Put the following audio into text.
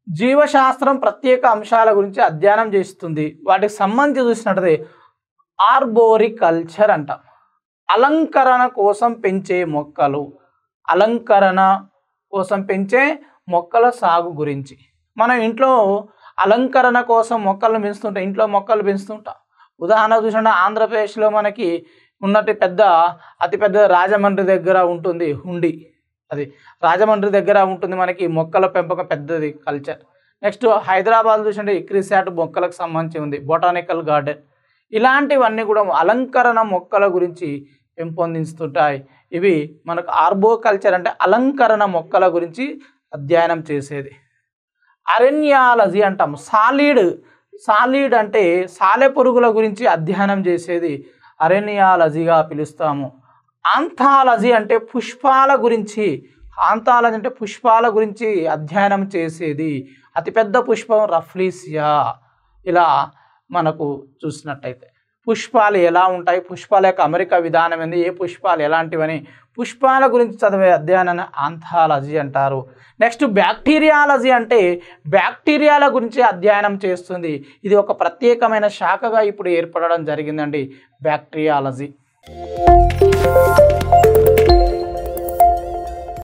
జీవశాస్త్రం ప్రత్యేక అంశాల గురించి అధ్యయనం చేస్తుంది. వాటికి సంబంధించి చూసినట్లయితే ఆర్బోరికల్చర్ అంటాం. అలంకరణ కోసం పెంచే మొక్కలు, అలంకరణ కోసం పెంచే మొక్కల సాగు గురించి. మనం ఇంట్లో అలంకరణ కోసం మొక్కలను పెంచుతుంటాం, ఇంట్లో మొక్కలు పెంచుతుంటాం. ఉదాహరణ చూసిన ఆంధ్రప్రదేశ్లో మనకి ఉన్నట్టు అతిపెద్ద రాజమండ్రి దగ్గర ఉంటుంది హుండి. అది రాజమండ్రి దగ్గర ఉంటుంది మనకి మొక్కల పెంపకం పెద్దది కల్చర్. నెక్స్ట్ హైదరాబాద్ చూసినట్టు ఇక్రిసాట్ మొక్కలకు సంబంధించి ఉంది, బొటానికల్ గార్డెన్. ఇలాంటివన్నీ కూడా అలంకరణ మొక్కల గురించి పెంపొందిస్తుంటాయి. ఇవి మనకు ఆర్బోకల్చర్ అంటే అలంకరణ మొక్కల గురించి అధ్యయనం చేసేది. అరణ్యాలజీ అంటాం. సాలిడ్ అంటే సాలెపురుగుల గురించి అధ్యయనం చేసేది అరణ్యాలజీగా పిలుస్తాము. ఆంథాలజీ అంటే పుష్పాల గురించి, ఆంథాలజీ అంటే పుష్పాల గురించి అధ్యయనం చేసేది. అతిపెద్ద పుష్పం రఫ్లీసియా. ఇలా మనకు చూసినట్టయితే పుష్పాలు ఎలా ఉంటాయి, పుష్పాల యొక్క అమరిక విధానం ఏంది, ఏ పుష్పాలు ఎలాంటివని పుష్పాల గురించి చదివే అధ్యయనాన్ని ఆంథాలజీ అంటారు. నెక్స్ట్ బ్యాక్టీరియాలజీ అంటే బ్యాక్టీరియాల గురించి అధ్యయనం చేస్తుంది. ఇది ఒక ప్రత్యేకమైన శాఖగా ఇప్పుడు ఏర్పడడం జరిగిందండి బ్యాక్టీరియాలజీ.